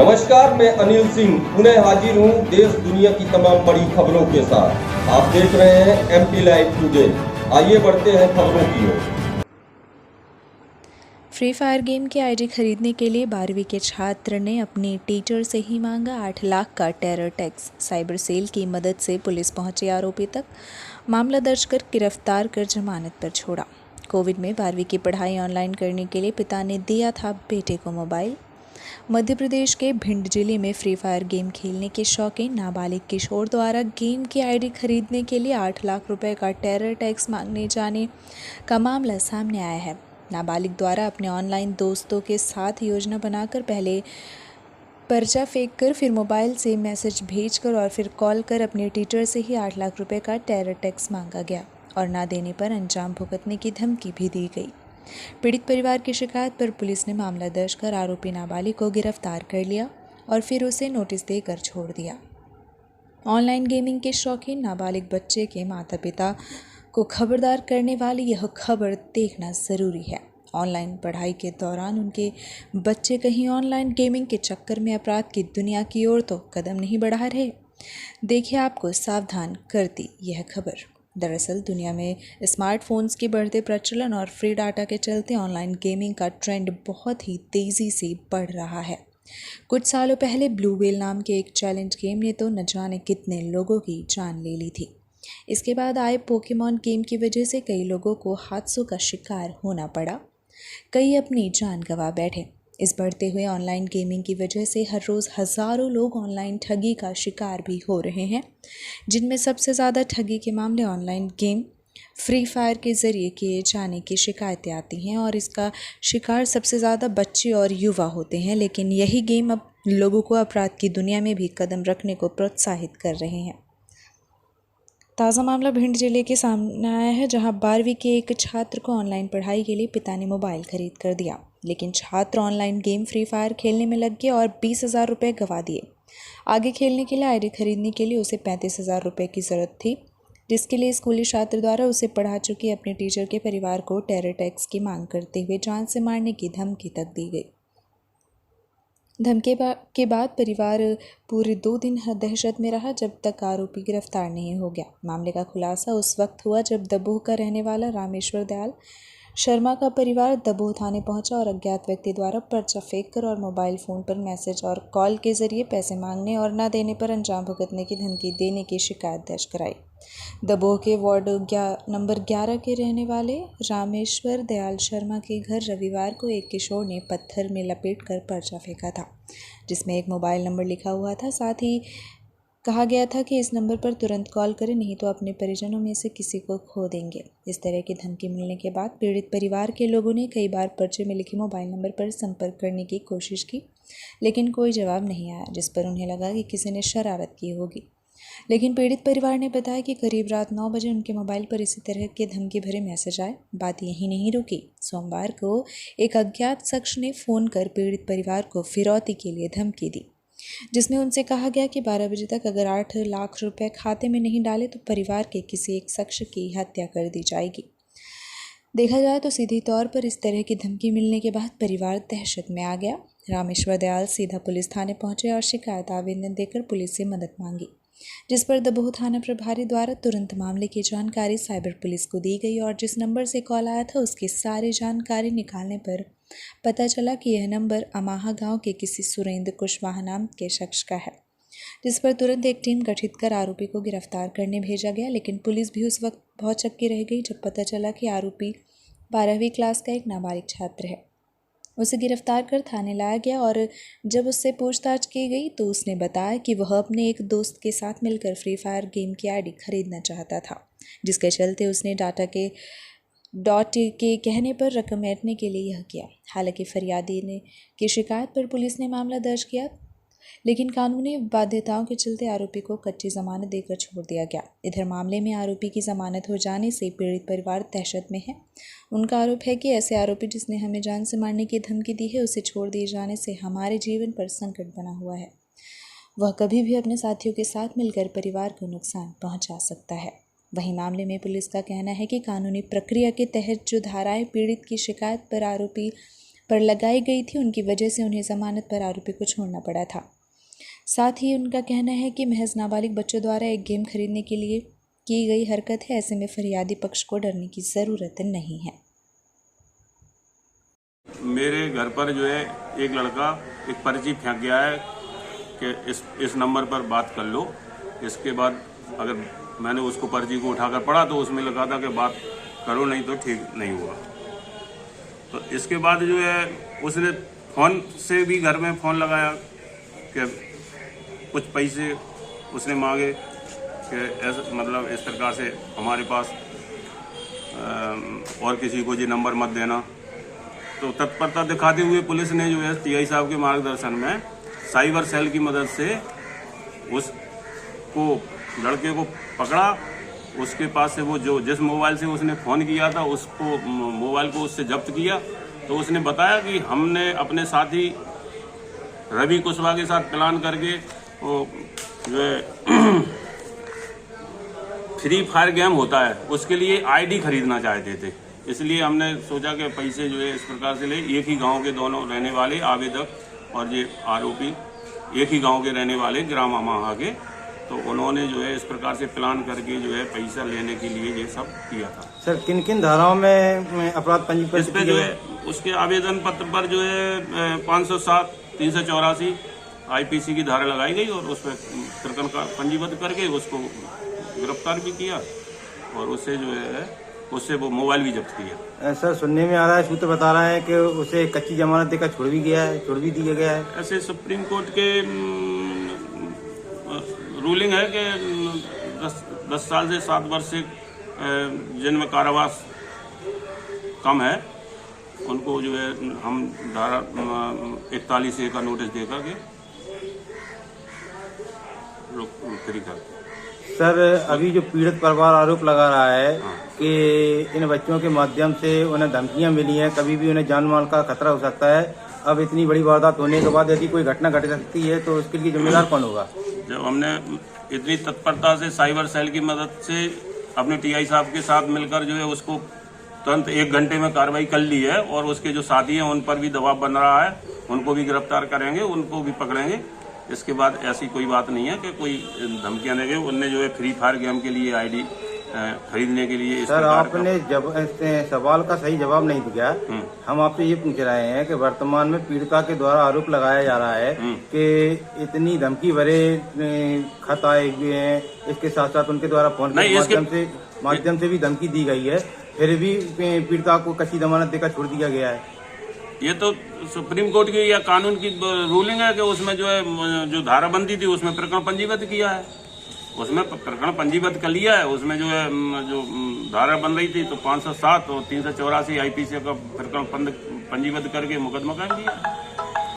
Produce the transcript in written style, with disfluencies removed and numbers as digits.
नमस्कार, मैं अनिल सिंह पुनः हाजिर हूँ देश दुनिया की तमाम बड़ी खबरों के साथ। आप देख रहे हैं एमपी लाइव टुडे। आइए बढ़ते हैं खबरों की ओर। फ्री फायर गेम की आईडी खरीदने के लिए 12वीं के छात्र ने अपने टीचर से ही मांगा 8 लाख का टेरर टैक्स। साइबर सेल की मदद से पुलिस पहुंची आरोपी तक, मामला दर्ज कर गिरफ्तार कर जमानत पर छोड़ा। कोविड में 12वीं की पढ़ाई ऑनलाइन करने के लिए पिता ने दिया था बेटे को मोबाइल। मध्य प्रदेश के भिंड जिले में फ्री फायर गेम खेलने के शौकीन नाबालिग किशोर द्वारा गेम की आईडी खरीदने के लिए 8 लाख रुपए का टेरर टैक्स मांगने जाने का मामला सामने आया है। नाबालिग द्वारा अपने ऑनलाइन दोस्तों के साथ योजना बनाकर पहले पर्चा फेंक कर फिर मोबाइल से मैसेज भेजकर और फिर कॉल कर अपने टीचर से ही 8 लाख रुपए का टेरर टैक्स मांगा गया और ना देने पर अंजाम भुगतने की धमकी भी दी गई। पीड़ित परिवार की शिकायत पर पुलिस ने मामला दर्ज कर आरोपी नाबालिग को गिरफ्तार कर लिया और फिर उसे नोटिस देकर छोड़ दिया। ऑनलाइन गेमिंग के शौकीन नाबालिग बच्चे के माता पिता को खबरदार करने वाली यह खबर देखना ज़रूरी है। ऑनलाइन पढ़ाई के दौरान उनके बच्चे कहीं ऑनलाइन गेमिंग के चक्कर में अपराध की दुनिया की ओर तो कदम नहीं बढ़ा रहे। देखिए, आपको सावधान करती यह खबर। दरअसल दुनिया में स्मार्टफोन्स के बढ़ते प्रचलन और फ्री डाटा के चलते ऑनलाइन गेमिंग का ट्रेंड बहुत ही तेज़ी से बढ़ रहा है। कुछ सालों पहले ब्लू व्हेल नाम के एक चैलेंज गेम ने तो न जाने कितने लोगों की जान ले ली थी। इसके बाद आए पोकेमॉन गेम की वजह से कई लोगों को हादसों का शिकार होना पड़ा, कई अपनी जान गंवा बैठे। इस बढ़ते हुए ऑनलाइन गेमिंग की वजह से हर रोज़ हज़ारों लोग ऑनलाइन ठगी का शिकार भी हो रहे हैं, जिनमें सबसे ज़्यादा ठगी के मामले ऑनलाइन गेम फ्री फायर के ज़रिए किए जाने की शिकायतें आती हैं और इसका शिकार सबसे ज़्यादा बच्चे और युवा होते हैं। लेकिन यही गेम अब लोगों को अपराध की दुनिया में भी कदम रखने को प्रोत्साहित कर रहे हैं। ताज़ा मामला भिंड जिले के सामने आया है, जहां 12वीं के एक छात्र को ऑनलाइन पढ़ाई के लिए पिता ने मोबाइल खरीद कर दिया, लेकिन छात्र ऑनलाइन गेम फ्री फायर खेलने में लग गया और 20,000 रुपये गंवा दिए। आगे खेलने के लिए आईडी खरीदने के लिए उसे 35,000 रुपये की ज़रूरत थी, जिसके लिए स्कूली छात्र द्वारा उसे पढ़ा चुके अपने टीचर के परिवार को टेरर टैक्स की मांग करते हुए जान से मारने की धमकी तक दी गई। धमकी के बाद परिवार पूरे 2 दिन दहशत में रहा जब तक आरोपी गिरफ्तार नहीं हो गया। मामले का खुलासा उस वक्त हुआ जब दबोह का रहने वाला रामेश्वर दयाल शर्मा का परिवार दबोह थाने पहुंचा और अज्ञात व्यक्ति द्वारा पर्चा फेंककर और मोबाइल फ़ोन पर मैसेज और कॉल के जरिए पैसे मांगने और न देने पर अंजाम भुगतने की धमकी देने की शिकायत दर्ज कराई। दबोह के वार्ड नंबर 11 के रहने वाले रामेश्वर दयाल शर्मा के घर रविवार को एक किशोर ने पत्थर में लपेट कर पर्चा फेंका था, जिसमें एक मोबाइल नंबर लिखा हुआ था। साथ ही कहा गया था कि इस नंबर पर तुरंत कॉल करें, नहीं तो अपने परिजनों में से किसी को खो देंगे। इस तरह की धमकी मिलने के बाद पीड़ित परिवार के लोगों ने कई बार पर्चे में लिखे मोबाइल नंबर पर संपर्क करने की कोशिश की, लेकिन कोई जवाब नहीं आया, जिस पर उन्हें लगा कि किसी ने शरारत की होगी। लेकिन पीड़ित परिवार ने बताया कि करीब रात 9 बजे उनके मोबाइल पर इसी तरह के धमकी भरे मैसेज आए। बात यहीं नहीं रुकी। सोमवार को एक अज्ञात शख्स ने फ़ोन कर पीड़ित परिवार को फिरौती के लिए धमकी दी, जिसमें उनसे कहा गया कि 12 बजे तक अगर 8 लाख रुपए खाते में नहीं डाले तो परिवार के किसी एक शख्स की हत्या कर दी जाएगी। देखा जाए तो सीधी तौर पर इस तरह की धमकी मिलने के बाद परिवार दहशत में आ गया। रामेश्वर दयाल सीधा पुलिस थाने पहुंचे और शिकायत आवेदन देकर पुलिस से मदद मांगी, जिस पर दबोह थाना प्रभारी द्वारा तुरंत मामले की जानकारी साइबर पुलिस को दी गई और जिस नंबर से कॉल आया था उसकी सारी जानकारी निकालने पर पता चला कि यह नंबर अमाहा गांव के किसी सुरेंद्र कुशवाहा नाम के शख्स का है, जिस पर तुरंत एक टीम गठित कर आरोपी को गिरफ्तार करने भेजा गया। लेकिन पुलिस भी उस वक्त बहुत चक्की रह गई जब पता चला कि आरोपी 12वीं क्लास का एक नाबालिग छात्र है। उसे गिरफ्तार कर थाने लाया गया और जब उससे पूछताछ की गई तो उसने बताया कि वह अपने एक दोस्त के साथ मिलकर फ्री फायर गेम की आईडी खरीदना चाहता था, जिसके चलते उसने डाटा के डॉट के कहने पर रकम ऐंठने के लिए यह किया। हालांकि फरियादी ने की शिकायत पर पुलिस ने मामला दर्ज किया, लेकिन कानूनी बाध्यताओं के चलते आरोपी को कच्ची जमानत देकर छोड़ दिया गया। इधर मामले में आरोपी की जमानत हो जाने से पीड़ित परिवार दहशत में है। उनका आरोप है कि ऐसे आरोपी जिसने हमें जान से मारने की धमकी दी है, उसे छोड़ दिए जाने से हमारे जीवन पर संकट बना हुआ है। वह कभी भी अपने साथियों के साथ मिलकर परिवार को नुकसान पहुंचा सकता है। वहीं मामले में पुलिस का कहना है कि कानूनी प्रक्रिया के तहत जो धाराएं पीड़ित की शिकायत पर आरोपी पर लगाई गई थी, उनकी वजह से उन्हें जमानत पर आरोपी को छोड़ना पड़ा था। साथ ही उनका कहना है कि महज नाबालिग बच्चों द्वारा एक गेम खरीदने के लिए की गई हरकत है, ऐसे में फरियादी पक्ष को डरने की ज़रूरत नहीं है। मेरे घर पर जो है एक लड़का एक पर्ची फेंक गया है कि इस नंबर पर बात कर लो। इसके बाद अगर मैंने उसको पर्ची को उठाकर पढ़ा तो उसमें लिखा था कि बात करो नहीं तो ठीक नहीं होगा। तो इसके बाद जो है उसने फ़ोन से भी घर में फ़ोन लगाया कि कुछ पैसे उसने मांगे कि ऐसे मतलब इस प्रकार से हमारे पास और किसी को ये नंबर मत देना। तो तत्परता दिखाते हुए पुलिस ने जो है टीआई साहब के मार्गदर्शन में साइबर सेल की मदद से उसको लड़के को पकड़ा। उसके पास से वो जो जिस मोबाइल से उसने फ़ोन किया था उसको मोबाइल को उससे जब्त किया। तो उसने बताया कि हमने अपने साथी रवि कुशवाहा के साथ प्लान करके वो जो है फ्री फायर गेम होता है उसके लिए आईडी खरीदना चाहते थे। इसलिए हमने सोचा कि पैसे जो है इस प्रकार से ले। एक ही गांव के दोनों रहने वाले आवेदक और ये आरोपी एक ही गांव के रहने वाले ग्राम अमाहा के। तो उन्होंने जो है इस प्रकार से प्लान करके जो है पैसा लेने के लिए ये सब किया था। सर किन किन धाराओं में अपराध पंजीकृत इस पे जो है उसके आवेदन पत्र पर जो है 507 384 आईपीसी की धारा लगाई गई और उस पर प्रकरण का पंजीबद्ध करके उसको गिरफ्तार भी किया और उससे जो है उससे वो मोबाइल भी जब्त किया। सर सुनने में आ रहा है, सूत्र बता रहा है कि उसे कच्ची जमानत देकर छोड़ भी दिया गया है। ऐसे सुप्रीम कोर्ट के रूलिंग है कि 10 साल से 7 वर्ष से जिनमें कारावास कम है उनको जो है हम धारा 41A का नोटिस देकर के फ्री करते। सर अभी जो पीड़ित परिवार आरोप लगा रहा है कि इन बच्चों के माध्यम से उन्हें धमकियां मिली हैं, कभी भी उन्हें जान माल का खतरा हो सकता है। अब इतनी बड़ी वारदात होने के बाद यदि कोई घटना घट सकती है तो उसके लिए जिम्मेदार कौन होगा? जब हमने इतनी तत्परता से साइबर सेल की मदद से अपने टीआई साहब के साथ मिलकर जो है उसको तुरंत 1 घंटे में कार्रवाई कर ली है और उसके जो साथी हैं उन पर भी दबाव बन रहा है, उनको भी गिरफ्तार करेंगे, उनको भी पकड़ेंगे। इसके बाद ऐसी कोई बात नहीं है कि कोई धमकियां देंगे। उनने जो है फ्री फायर गेम के लिए आईडी खरीदने के लिए सर आपने सवाल का सही जवाब नहीं दिया। हम आपसे ये पूछ रहे हैं कि वर्तमान में पीड़िता के द्वारा आरोप लगाया जा रहा है कि इतनी धमकी भरे खत आए हुए हैं, इसके साथ साथ उनके द्वारा फोन के माध्यम से भी धमकी दी गई है, फिर भी पीड़िता को कच्ची जमानत देकर छोड़ दिया गया है। ये तो सुप्रीम कोर्ट की या कानून की रूलिंग है कि उसमें जो है जो धाराबंदी थी उसमें प्रकरण पंजीबद्ध किया है, उसमें प्रकरण पंजीबद्ध कर लिया है। उसमें जो है जो धारा बन रही थी तो 507 और 384 आईपीसी का प्रकरण पंजीबद्ध करके मुकदमा कायम किया।